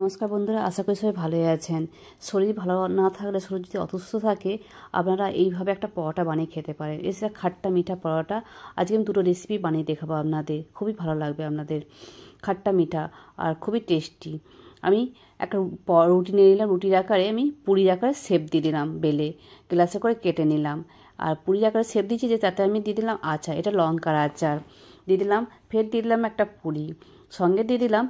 নমস্কার বন্ধুরা, আশা করি সবাই ভালোই আছেন। শরীর ভালো না থাকলে, শরীর যদি অসুস্থ থাকে, আপনারা এইভাবে একটা পরোটা বানিয়ে খেতে পারেন। এছাড়া খাট্টা মিঠা পরোটা আজকে আমি দুটো রেসিপি বানিয়ে দেখাবো আপনাদের, খুবই ভালো লাগবে আপনাদের। খাট্টা মিঠা আর খুবই টেস্টি। আমি একটা রুটি নিয়ে নিলাম, রুটির আকারে আমি পুরির আকারে শেপ দিয়ে দিলাম, বেলে গ্লাসে করে কেটে নিলাম। আর পুরির আকারে শেপ দিয়েছি যে তাতে আমি দিয়ে দিলাম আচার, এটা লঙ্কার আচার দিয়ে দিলাম। ফের দিয়ে দিলাম একটা পুরি, সঙ্গে দিয়ে দিলাম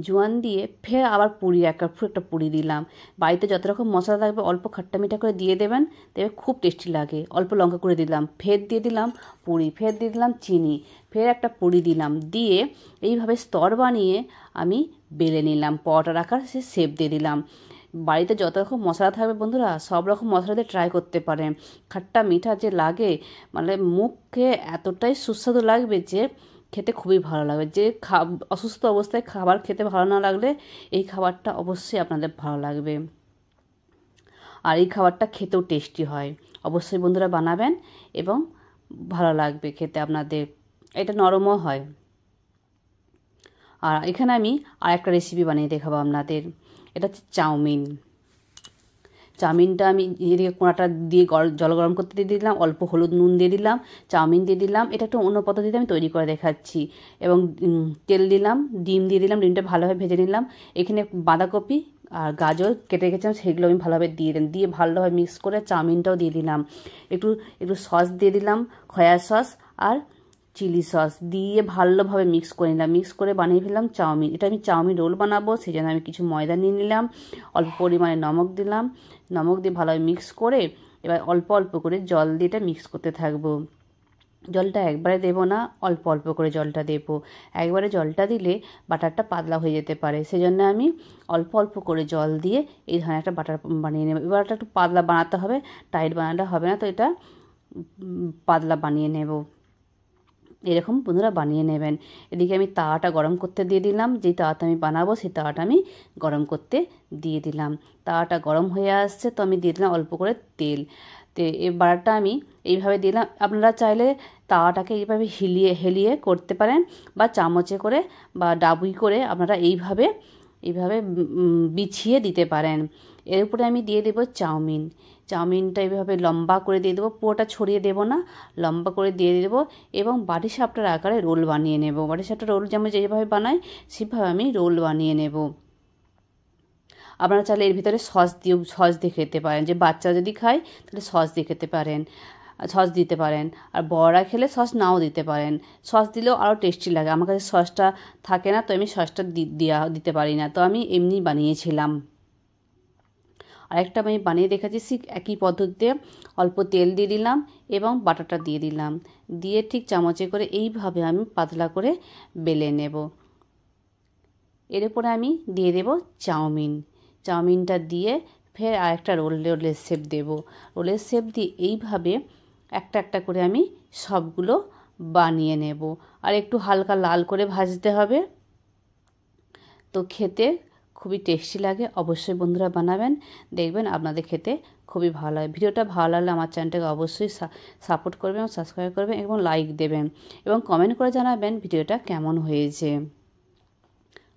জোয়ান দিয়ে ফের আবার পুরি একটা পুরি দিলাম। বাড়িতে যত রকম মশলা থাকবে অল্প খাট্টা মিঠা করে দিয়ে দেবেন, দেখবে খুব টেস্টি লাগে। অল্প লঙ্কা করে দিলাম, ফের দিয়ে দিলাম পুরি, ফের দিয়ে দিলাম চিনি, ফের একটা পুরি দিলাম। দিয়ে এইভাবে স্তর বানিয়ে আমি বেলে নিলাম, পরোটার আকার সে শেপ দিয়ে দিলাম। বাড়িতে যত রকম মশলা থাকবে বন্ধুরা, সব রকম মশলা দিয়ে ট্রাই করতে পারেন। খাট্টা মিঠা যে লাগে, মানে মুখে এতটাই সুস্বাদু লাগবে যে খেতে খুবই ভালো লাগবে। যে অসুস্থ অবস্থায় খাবার খেতে ভালো না লাগলে এই খাবারটা অবশ্যই আপনাদের ভালো লাগবে। আর এই খাবারটা খেতেও টেস্টি হয়। অবশ্যই বন্ধুরা বানাবেন এবং ভালো লাগবে খেতে আপনাদের। এটা নরমও হয়। আর এখানে আমি আর একটা রেসিপি বানিয়ে দেখাবো আপনাদের। এটা হচ্ছে চাউমিনটা আমি এদিকে কোঁড়াটা দিয়ে জল গরম করতে দিয়ে দিলাম, অল্প হলুদ নুন দিয়ে দিলাম, চাউমিন দিয়ে দিলাম। এটা একটু অন্য পদ্ধতিতে আমি তৈরি করে দেখাচ্ছি। এবং তেল দিলাম, ডিম দিয়ে দিলাম, ডিমটা ভালোভাবে ভেজে নিলাম। এখানে বাঁধাকপি আর গাজর কেটে রেখেছিলাম, সেগুলো আমি ভালোভাবে দিয়ে দিলাম। দিয়ে ভালোভাবে মিক্স করে চাউমিনটাও দিয়ে দিলাম। একটু সস দিয়ে দিলাম, সয়া সস আর চিলি সস দিয়ে ভালোভাবে মিক্স করে নিলাম। মিক্স করে বানিয়ে ফেললাম চাউমিন। এটা আমি চাউমিন রোল বানাবো, সেই জন্য আমি কিছু ময়দা নিয়ে নিলাম, অল্প পরিমাণে নমক দিলাম। নমক দিয়ে ভালোভাবে মিক্স করে এবার অল্প অল্প করে জল দিয়ে এটা মিক্স করতে থাকবো। জলটা একবারে দেবো না, অল্প অল্প করে জলটা দেবো। একবারে জলটা দিলে বাটারটা পাতলা হয়ে যেতে পারে, সেজন্য আমি অল্প অল্প করে জল দিয়ে এই ধরনের একটা বাটার বানিয়ে নেব। এবারটা একটু পাতলা বানাতে হবে, টাইট বানালে হবে না, তো এটা পাতলা বানিয়ে নেব। এরকম বন্ধুরা বানিয়ে নেবেন। এদিকে আমি তাওয়াটা গরম করতে দিয়ে দিলাম, যেই তাওয়াটা আমি বানাবো সেই তাওয়াটা আমি গরম করতে দিয়ে দিলাম। তাওয়াটা গরম হয়ে আসছে, তো আমি দিয়ে দিলাম অল্প করে তেল। এই বাটারটা আমি এইভাবে দিলাম। আপনারা চাইলে তাওয়াটাকে এইভাবে হেলিয়ে করতে পারেন, বা চামচে করে বা ডাবুই করে আপনারা এইভাবে বিছিয়ে দিতে পারেন। এর উপরে আমি দিয়ে দেবো চাউমিনটা এইভাবে লম্বা করে দিয়ে দেবো, পুরোটা ছড়িয়ে দেবো না, লম্বা করে দিয়ে দেবো। এবং বাটিসাপটার আকারে রোল বানিয়ে নেব। বাটিসাপটার রোল যেমন যেভাবে বানাই সেভাবে আমি রোল বানিয়ে নেব। আপনারা চাইলে এর ভিতরে সস দিয়ে খেতে পারেন। যে বাচ্চা যদি খায় তাহলে সস দিয়ে খেতে পারেন, সস দিতে পারেন। আর বড়রা খেলে সস নাও দিতে পারেন, সস দিলেও আরও টেস্টি লাগে। আমার কাছে সসটা থাকে না, তো আমি সসটা দিতে পারি না, তো আমি এমনি বানিয়েছিলাম। আরেকটা আমি বানিয়ে দেখাচ্ছি একই পদ্ধতিতে। অল্প তেল দিয়ে দিলাম এবং বাটারটা দিয়ে দিলাম, দিয়ে ঠিক চামচে করে এইভাবে আমি পাতলা করে বেলে নেব। এর উপরে আমি দিয়ে দেব চাউমিনটা দিয়ে ফের আরেকটা রোলের শেপ দেব। রোলের শেপ দিয়ে এইভাবে একটা একটা করে আমি সবগুলো বানিয়ে নেব। আর একটু হালকা লাল করে ভাজতে হবে, তো খেতে খুবই টেস্টি লাগে। অবশ্যই বন্ধুরা বানাবেন, দেখবেন আপনাদের খেতে খুবই ভালো হয়। ভিডিওটা ভালো লাগলে আমার চ্যানেলটাকে অবশ্যই সাপোর্ট করবেন, সাবস্ক্রাইব করবেন এবং লাইক দেবেন, এবং কমেন্ট করে জানাবেন ভিডিওটা কেমন হয়েছে।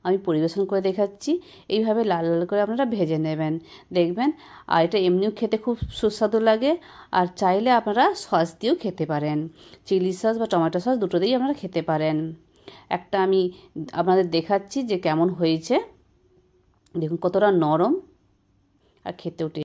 আমি পরিবেশন করে দেখাচ্ছি। এইভাবে লাল লাল করে আপনারা ভেজে নেবেন, দেখবেন। আর এটা এমনিও খেতে খুব সুস্বাদু লাগে। আর চাইলে আপনারা সস দিয়েও খেতে পারেন, চিলি সস বা টমেটো সস দুটো দিয়েই আপনারা খেতে পারেন। একটা আমি আপনাদের দেখাচ্ছি যে কেমন হয়েছে। দেখুন কতটা নরম আর খেতেও